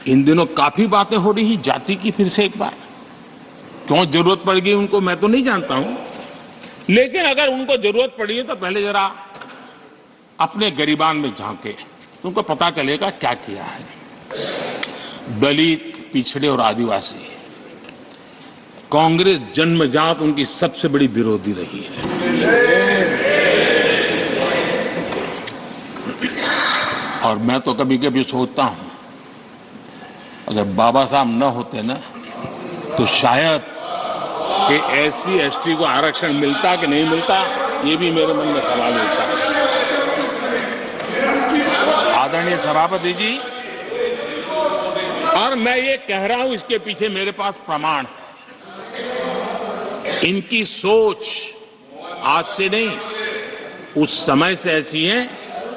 इन दिनों काफी बातें हो रही जाति की, फिर से एक बार क्यों जरूरत पड़ गई उनको मैं तो नहीं जानता हूं, लेकिन अगर उनको जरूरत पड़ी है तो पहले जरा अपने गरिबान में झांके तो उनको पता चलेगा क्या किया है। दलित, पिछड़े और आदिवासी, कांग्रेस जन्मजात उनकी सबसे बड़ी विरोधी रही है। और मैं तो कभी कभी सोचता हूं अगर बाबा साहब न होते ना तो शायद कि एससी एसटी को आरक्षण मिलता कि नहीं मिलता, ये भी मेरे मन में सवाल उठता है। आदरणीय सभापति जी, और मैं ये कह रहा हूं, इसके पीछे मेरे पास प्रमाण है। इनकी सोच आज से नहीं, उस समय से ऐसी है,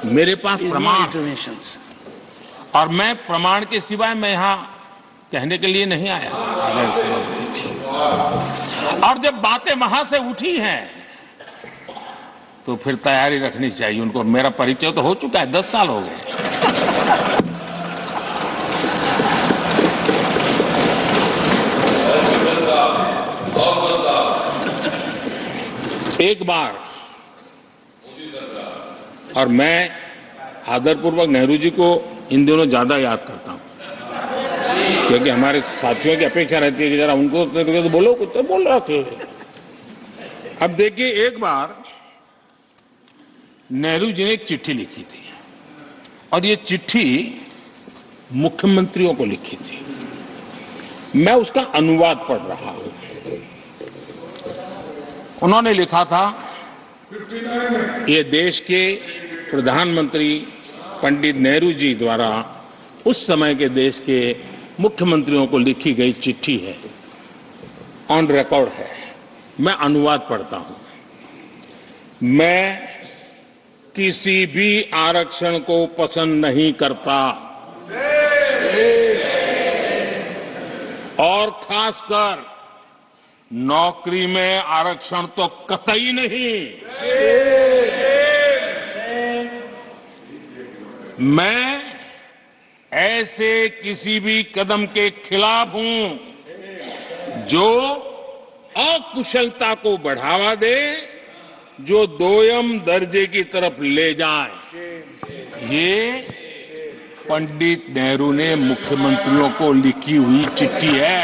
मेरे पास प्रमाण। और मैं प्रमाण के सिवाय मैं यहां कहने के लिए नहीं आया। और जब बातें वहां से उठी हैं तो फिर तैयारी रखनी चाहिए उनको। मेरा परिचय तो हो चुका है, 10 साल हो गए। एक बार, और मैं आदरपूर्वक नेहरू जी को इन दिनों ज्यादा याद करता हूं, क्योंकि हमारे साथियों की अपेक्षा रहती है कि जरा उनको तो बोलो, कुछ तो बोल रहे थे। अब देखिए, एक बार नेहरू जी ने एक चिट्ठी लिखी थी और ये चिट्ठी मुख्यमंत्रियों को लिखी थी। मैं उसका अनुवाद पढ़ रहा हूं। उन्होंने लिखा था, ये देश के प्रधानमंत्री पंडित नेहरू जी द्वारा उस समय के देश के मुख्यमंत्रियों को लिखी गई चिट्ठी है, ऑन रिकॉर्ड है। मैं अनुवाद पढ़ता हूं। मैं किसी भी आरक्षण को पसंद नहीं करता और खासकर नौकरी में आरक्षण तो कतई नहीं। मैं ऐसे किसी भी कदम के खिलाफ हूं जो अकुशलता को बढ़ावा दे, जो दोयम दर्जे की तरफ ले जाए। ये पंडित नेहरू ने मुख्यमंत्रियों को लिखी हुई चिट्ठी है।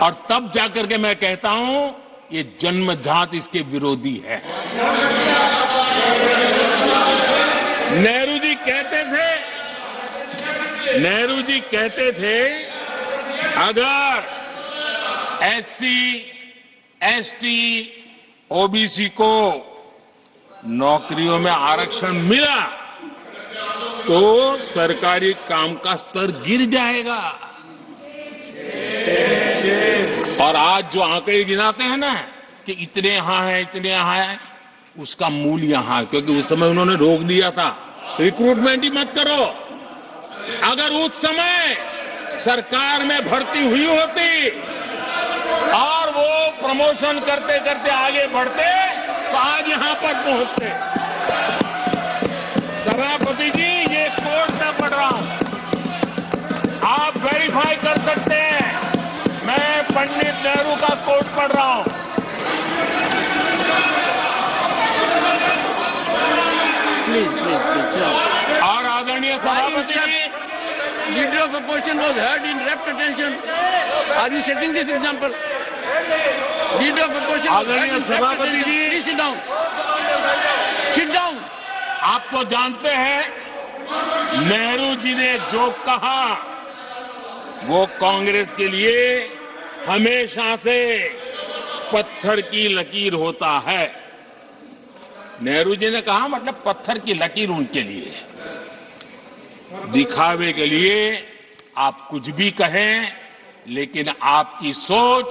और तब जाकर के मैं कहता हूं ये जन्मजात इसके विरोधी है। नेहरू जी कहते थे अगर एससी, एसटी, ओबीसी को नौकरियों में आरक्षण मिला तो सरकारी काम का स्तर गिर जाएगा। और आज जो आंकड़े गिनाते हैं ना कि इतने यहां है, इतने यहां है, उसका मूल यहां है, क्योंकि उस समय उन्होंने रोक दिया था रिक्रूटमेंट ही मत करो। अगर उस समय सरकार में भर्ती हुई होती और वो प्रमोशन करते करते आगे बढ़ते तो आज यहां पर पहुंचते। सभापति जी, ये कोर्ट में पढ़ रहा हूं, आप वेरीफाई कर सकते हैं। मैं पंडित नेहरू का कोर्ट पढ़ रहा हूं। प्लीज। और आदरणीय सभापति जी, leader of opposition was heard in rapt attention. Are you setting this example? Leader of opposition. आदरणीय सभापति जी, please sit down. Sit down. आप तो जानते हैं नेहरू जी ने जो कहा वो कांग्रेस के लिए हमेशा से पत्थर की लकीर होता है। नेहरू जी ने कहा मतलब पत्थर की लकीर उनके लिए। दिखावे के लिए आप कुछ भी कहें, लेकिन आपकी सोच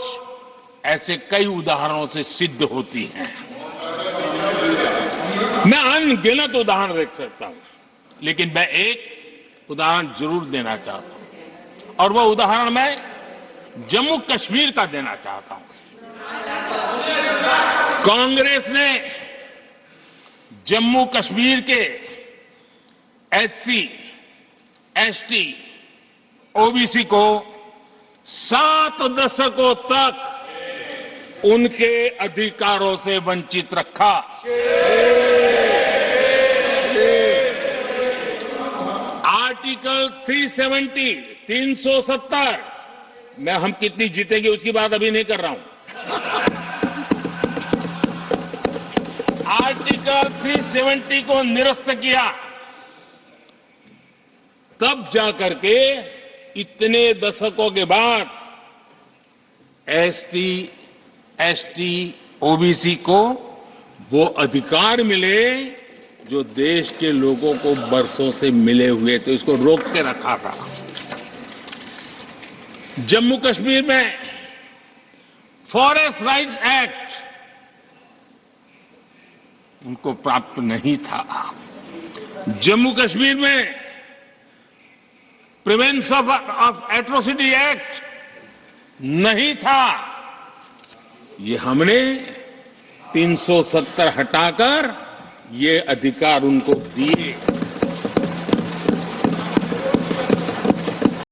ऐसे कई उदाहरणों से सिद्ध होती है। मैं अनगिनत उदाहरण देख सकता हूं, लेकिन मैं एक उदाहरण जरूर देना चाहता हूं, और वह उदाहरण मैं जम्मू कश्मीर का देना चाहता हूं। कांग्रेस ने जम्मू कश्मीर के एससी, एसटी, ओबीसी को 7 दशकों तक उनके अधिकारों से वंचित रखा। आर्टिकल 370 मैं हम कितनी जीतेंगे उसकी बात अभी नहीं कर रहा हूं। आर्टिकल 370 को निरस्त किया, तब जाकर के इतने दशकों के बाद एसटी, ओबीसी को वो अधिकार मिले जो देश के लोगों को बरसों से मिले हुए थे, उसको रोक के रखा था। जम्मू कश्मीर में फॉरेस्ट राइट्स एक्ट उनको प्राप्त नहीं था। जम्मू कश्मीर में प्रिवेंशन ऑफ एट्रोसिटी एक्ट नहीं था। ये हमने 370 हटाकर ये अधिकार उनको दिए।